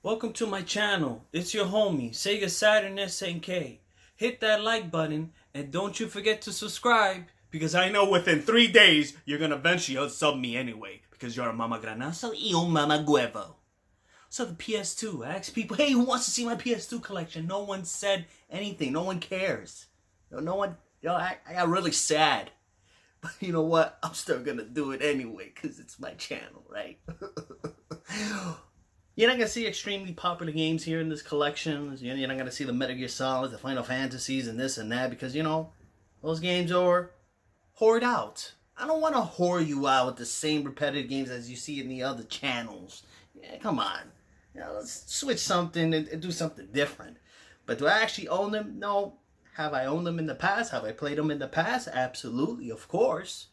Welcome to my channel. It's your homie, Sega Saturn SNK. Hit that like button and don't you forget to subscribe because I know within 3 days you're gonna eventually unsub me anyway because you're a mama granazo y un mama huevo. So the PS2, I asked people, hey, who wants to see my PS2 collection? No one said anything. No one cares. No one, I got really sad. But you know what? I'm still gonna do it anyway because it's my channel, right? You're not gonna see extremely popular games here in this collection. You're not gonna see the Metal Gear Solid, the Final Fantasies, and this and that because those games are hoard out. I don't want to whore you out with the same repetitive games as you see in the other channels. Yeah, come on. Let's switch something and do something different. But do I actually own them? No. Have I owned them in the past? Have I played them in the past? Absolutely, of course.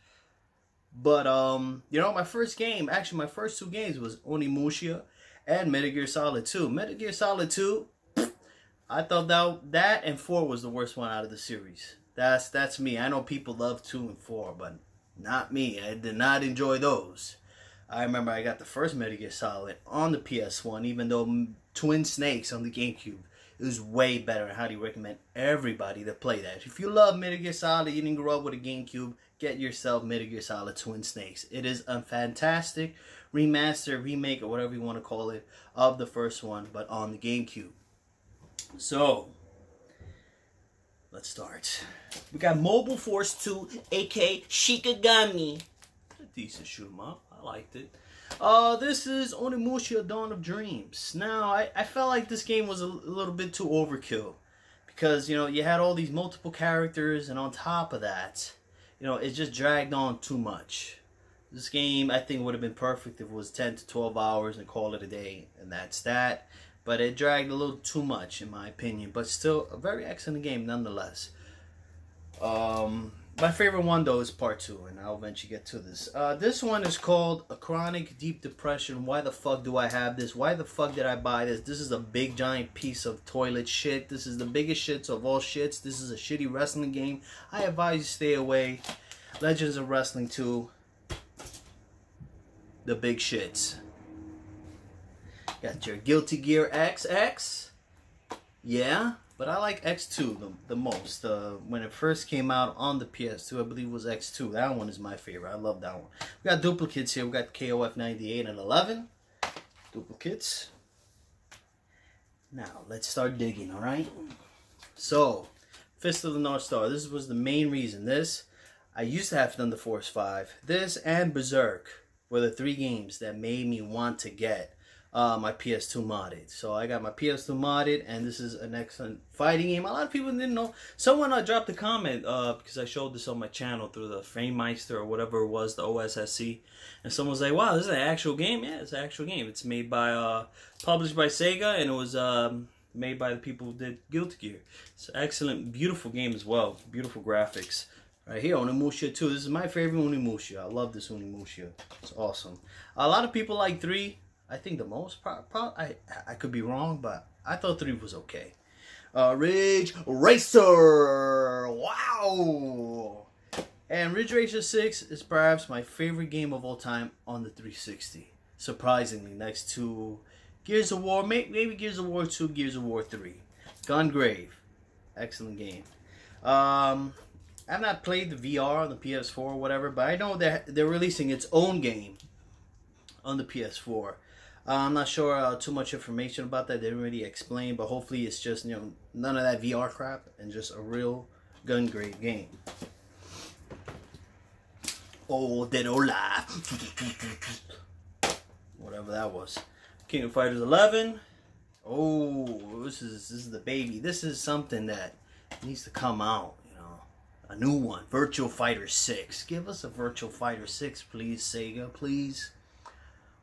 But my first game, actually my first two games was Onimusha and Metal Gear Solid 2. Metal Gear Solid 2, I thought that and 4 was the worst one out of the series. That's me. I know people love 2 and 4, but not me. I did not enjoy those. I remember I got the first Metal Gear Solid on the PS1, even though Twin Snakes on the GameCube. It was way better. I highly recommend everybody to play that. If you love Metal Gear Solid, you didn't grow up with a GameCube, get yourself Metal Gear Solid Twin Snakes. It is a fantastic remaster, remake, or whatever you want to call it, of the first one, but on the GameCube. So, let's start. We got Mobile Force 2, aka Shikigami. A decent shoot 'em up. I liked it. This is Onimusha Dawn of Dreams. Now, I felt like this game was a little bit too overkill. Because, you had all these multiple characters, and on top of that, it just dragged on too much. This game, I think, would have been perfect if it was 10 to 12 hours and call it a day, and that's that. But it dragged a little too much, in my opinion. But still, a very excellent game, nonetheless. My favorite one, though, is part 2, and I'll eventually get to this. This one is called A Chronic Deep Depression. Why the fuck do I have this? Why the fuck did I buy this? This is a big, giant piece of toilet shit. This is the biggest shits of all shits. This is a shitty wrestling game. I advise you stay away. Legends of Wrestling 2. The big shits. Got your Guilty Gear XX. Yeah. But I like X2 the most. When it first came out on the PS2, I believe it was X2. That one is my favorite. I love that one. We got duplicates here. We got KOF 98 and 11. Duplicates. Now, let's start digging, alright? So, Fist of the North Star. This was the main reason. I used to have Thunder Force 5. This and Berserk were the 3 games that made me want to get my PS2 modded. So I got my PS2 modded, and this is an excellent fighting game. A lot of people didn't know. Someone dropped a comment because I showed this on my channel through the Framemeister or whatever it was, the OSSC, and someone was like, "Wow, this is an actual game." Yeah, it's an actual game. It's made by, published by Sega, and it was made by the people who did Guilty Gear. It's an excellent, beautiful game as well. Beautiful graphics. Right here, Onimusha 2. This is my favorite Onimusha. I love this Onimusha. It's awesome. A lot of people like 3. I think the most, I could be wrong, but I thought 3 was okay. Ridge Racer! Wow! And Ridge Racer 6 is perhaps my favorite game of all time on the 360. Surprisingly, next to Gears of War, maybe Gears of War 2, Gears of War 3. Gungrave. Excellent game. I've not played the VR on the PS4 or whatever, but I know that they're releasing its own game on the PS4. I'm not sure too much information about that. They didn't really explain, but hopefully it's just, none of that VR crap and just a real Gungrave game. Oh, Dead or Alive. Whatever that was. King of Fighters 11. Oh, this is the baby. This is something that needs to come out. A new one. Virtual Fighter 6. Give us a Virtual Fighter 6, please, Sega, please.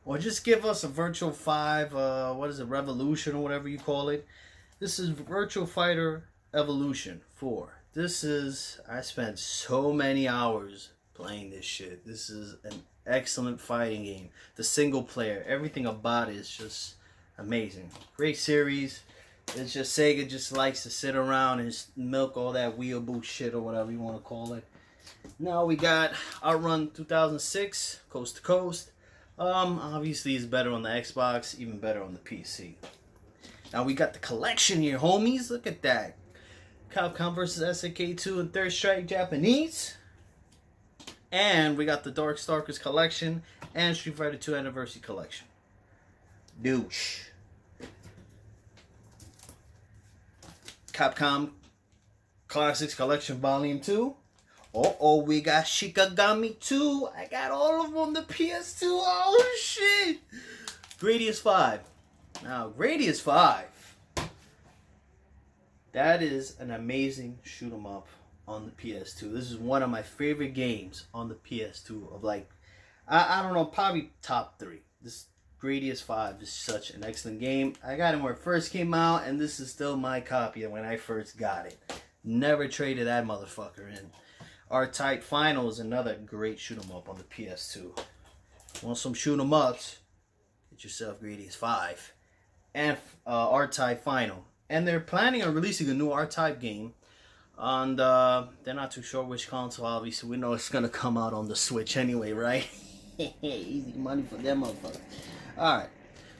Or just give us a Virtual 5, what is it, Revolution or whatever you call it. This is Virtual Fighter Evolution 4. I spent so many hours playing this shit. This is an excellent fighting game. The single player, everything about it is just amazing. Great series. It's just Sega just likes to sit around and milk all that weeaboo shit or whatever you want to call it. Now we got Outrun 2006, Coast to Coast. Obviously it's better on the Xbox, even better on the PC. Now we got the collection here, homies. Look at that. Capcom vs. SNK 2 and Third Strike Japanese. And we got the Darkstalkers collection and Street Fighter 2 Anniversary collection. Douche. Capcom Classics Collection Volume 2. Oh, we got Shikigami 2. I got all of them on the PS2. Oh, shit. Gradius 5. Now, Gradius 5. That is an amazing shoot 'em up on the PS2. This is one of my favorite games on the PS2 of like, I don't know, probably top 3. This Gradius 5 is such an excellent game. I got it when it first came out, and this is still my copy of when I first got it. Never traded that motherfucker in. R-Type Final is another great shoot 'em up on the PS2. Want some shoot 'em ups? Get yourself Gradius 5 and R-Type Final. And they're planning on releasing a new R-Type game. And they're not too sure which console, obviously. We know it's going to come out on the Switch anyway, right? Easy money for them motherfuckers. Alright.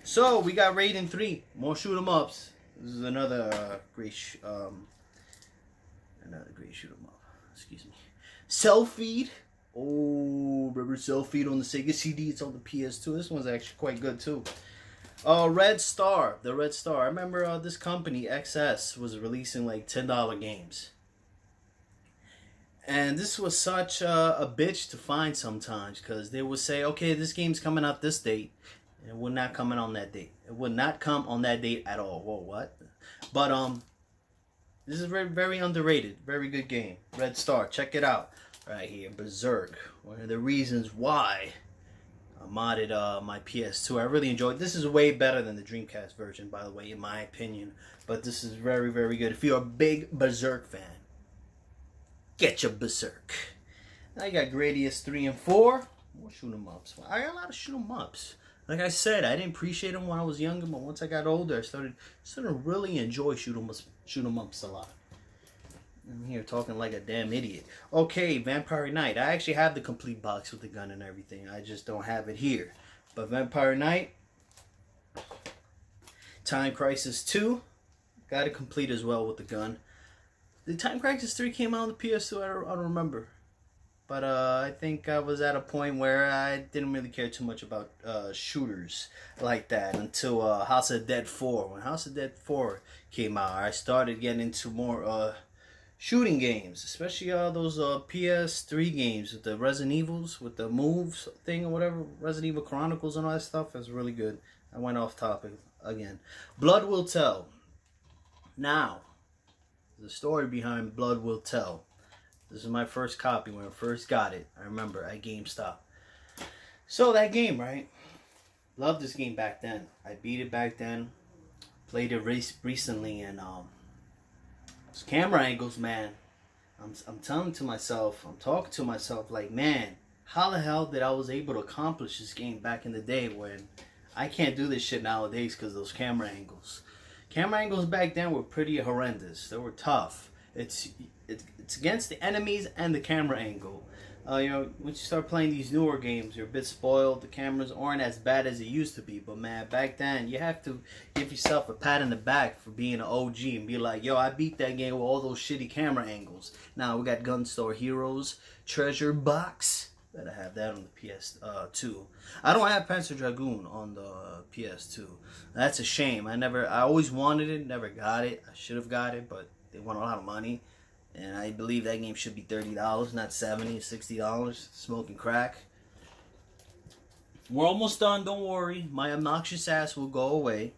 So, we got Raiden 3. More shoot 'em ups. This is another great shoot 'em up. Excuse me. Cell Feed. Oh, remember Cell Feed on the Sega CD? It's on the PS2. This one's actually quite good too. Red Star. The Red Star. I remember this company, XS, was releasing like $10 games. And this was such a bitch to find sometimes, because they would say, okay, this game's coming out this date. And it would not come in on that date. It would not come on that date at all. Whoa, what? But this is very, very underrated. Very good game. Red Star. Check it out. Right here. Berserk. One of the reasons why I modded my PS2. I really enjoyed it. This is way better than the Dreamcast version, by the way, in my opinion. But this is very, very good. If you're a big Berserk fan, get your Berserk. I got Gradius 3 and 4. More shoot 'em ups. I got a lot of shoot 'em ups. Like I said, I didn't appreciate them when I was younger, but once I got older, I started to really enjoy shoot 'em ups a lot. I'm here talking like a damn idiot. Okay, Vampire Knight. I actually have the complete box with the gun and everything. I just don't have it here. But Vampire Knight, Time Crisis 2, got it complete as well with the gun. The Time Crisis 3 came out on the PS2. I don't remember. But I think I was at a point where I didn't really care too much about shooters like that until House of Dead 4. When House of Dead 4 came out, I started getting into more shooting games, especially those PS3 games with the Resident Evils, with the moves thing or whatever, Resident Evil Chronicles and all that stuff. Is really good. I went off topic again. Blood Will Tell. Now, the story behind Blood Will Tell. This is my first copy when I first got it. I remember at GameStop. So that game, right? Loved this game back then. I beat it back then. Played it recently, and those camera angles, man. I'm telling to myself, I'm talking to myself like, man, how the hell did I was able to accomplish this game back in the day when I can't do this shit nowadays because of those camera angles. Camera angles back then were pretty horrendous. They were tough. It's against the enemies and the camera angle. You know, once you start playing these newer games, you're a bit spoiled. The cameras aren't as bad as it used to be. But man, back then, you have to give yourself a pat in the back for being an OG and be like, yo, I beat that game with all those shitty camera angles. Now we got Gun Store Heroes, Treasure Box. Better have that on the PS2. I don't have Panzer Dragoon on the PS2. That's a shame. I always wanted it, never got it. I should have got it, but they want a lot of money. And I believe that game should be $30, not $70, $60. Smoking crack. We're almost done, don't worry. My obnoxious ass will go away.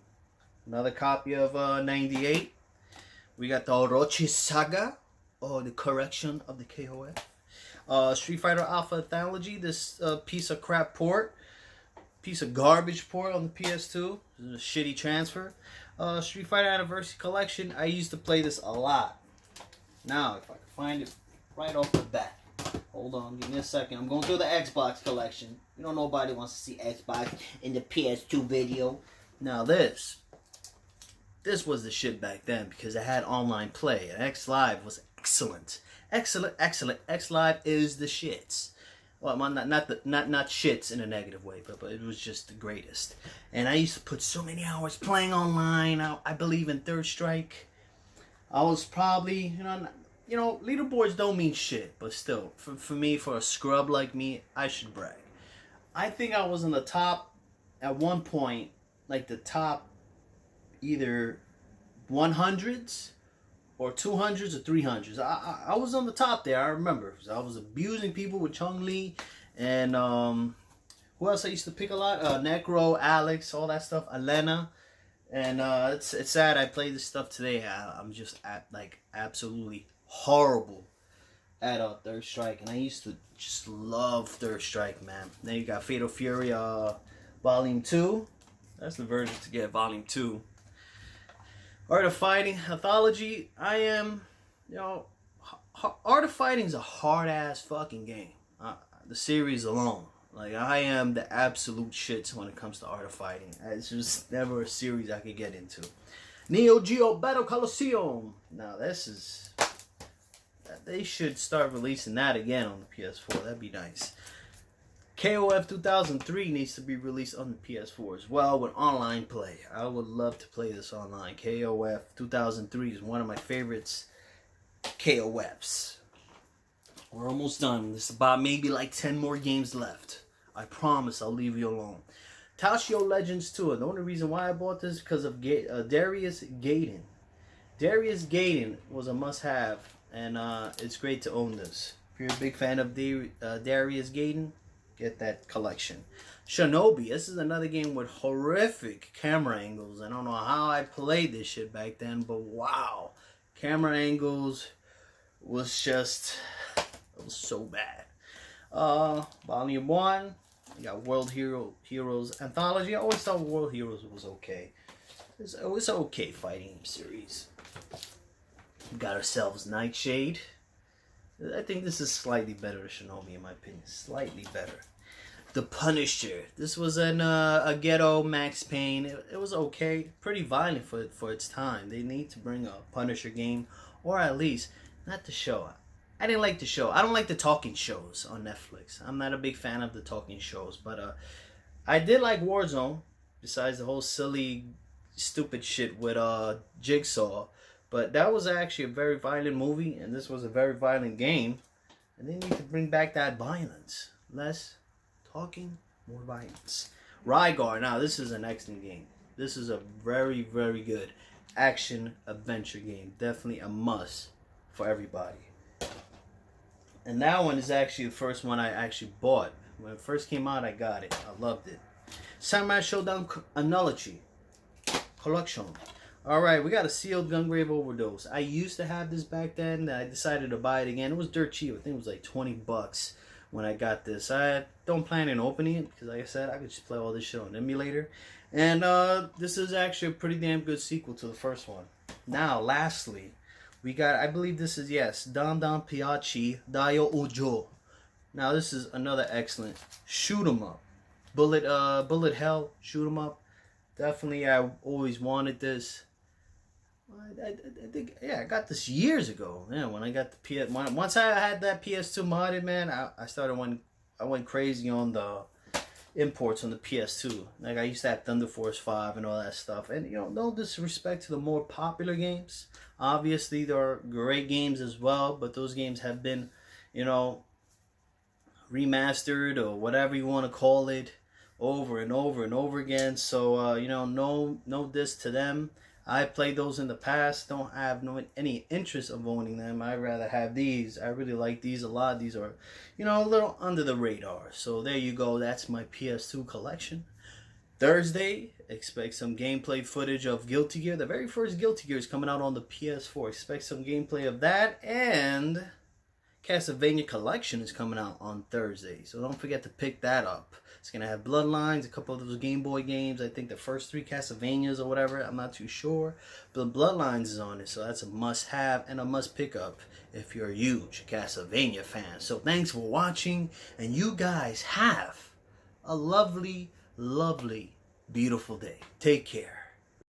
Another copy of 98. We got the Orochi Saga. Oh, the correction of the KOF. Street Fighter Alpha Anthology. This piece of crap port. Piece of garbage port on the PS2. This is a shitty transfer. Street Fighter Anniversary Collection. I used to play this a lot. Now, if I can find it right off the bat. Hold on, give me a second. I'm going through the Xbox collection. You know, nobody wants to see Xbox in the PS2 video. Now this was the shit back then because it had online play. And X Live was excellent. Excellent, excellent. X Live is the shits. Well, not shits in a negative way, but it was just the greatest. And I used to put so many hours playing online. I believe in Third Strike. I was probably, leaderboards don't mean shit, but still, for me, for a scrub like me, I should brag. I think I was in the top at one point, like the top either 100s or 200s or 300s. I was on the top there. I remember. I was abusing people with Chung Lee and who else I used to pick a lot? Necro, Alex, all that stuff. Elena. And it's sad I played this stuff today. I'm just absolutely horrible at Third Strike, and I used to just love Third Strike, man. Then you got Fatal Fury Volume 2. That's the version to get, Volume 2. Art of Fighting Anthology. I am, Art of Fighting is a hard ass fucking game. The series alone. Like, I am the absolute shits when it comes to Art of Fighting. It's just never a series I could get into. Neo Geo Battle Coliseum. Now, this is... They should start releasing that again on the PS4. That'd be nice. KOF 2003 needs to be released on the PS4 as well with online play. I would love to play this online. KOF 2003 is one of my favorites. KOFs. We're almost done. There's about maybe like 10 more games left. I promise I'll leave you alone. Tashio Legends 2. The only reason why I bought this is because of Darius Gaiden. Darius Gaiden was a must-have, and it's great to own this. If you're a big fan of Darius Gaiden, get that collection. Shinobi. This is another game with horrific camera angles. I don't know how I played this shit back then, but wow. Camera angles was just... It was so bad. Volume 1. You got World Heroes Anthology. I always thought World Heroes was okay. It was okay fighting series. We got ourselves Nightshade. I think this is slightly better than Shinobi in my opinion. Slightly better. The Punisher. This was a ghetto Max Payne. It was okay. Pretty violent for its time. They need to bring a Punisher game. Or at least, not the show. I didn't like the show. I don't like the talking shows on Netflix. I'm not a big fan of the talking shows. But I did like Warzone. Besides the whole silly, stupid shit with Jigsaw. But that was actually a very violent movie. And this was a very violent game. And they need to bring back that violence. Less talking, more violence. Rygar. Now, this is an excellent game. This is a very, very good action-adventure game. Definitely a must for everybody. And that one is actually the first one I actually bought. When it first came out, I got it. I loved it. Samurai Shodown Analogy Collection. Alright, we got a Sealed Gungrave Overdose. I used to have this back then. I decided to buy it again. It was dirt cheap. I think it was like 20 bucks when I got this. I don't plan on opening it because, like I said, I could just play all this shit on emulator. And this is actually a pretty damn good sequel to the first one. Now, lastly, we got, I believe this is, yes, Dan Dan Piachi Daio Ojo. Now, this is another excellent shoot 'em up. Bullet hell, shoot 'em up. Definitely, I always wanted this. I think, yeah, I got this years ago. Yeah, when I got the PS, once I had that PS2 modded, man, I went crazy on the imports on the PS2. Like I used to have Thunder Force 5 and all that stuff. And no disrespect to the more popular games. Obviously, there are great games as well, but those games have been, remastered or whatever you want to call it, over and over and over again. So no diss to them. I played those in the past. Don't have any interest of owning them. I'd rather have these. I really like these a lot. These are, a little under the radar. So there you go. That's my PS2 collection. Thursday, expect some gameplay footage of Guilty Gear. The very first Guilty Gear is coming out on the PS4. Expect some gameplay of that. And Castlevania Collection is coming out on Thursday. So don't forget to pick that up. It's going to have Bloodlines, a couple of those Game Boy games. I think the first 3 Castlevanias or whatever. I'm not too sure. But Bloodlines is on it. So that's a must-have and a must-pick-up if you're a huge Castlevania fan. So thanks for watching. And you guys have a lovely, lovely, beautiful day. Take care.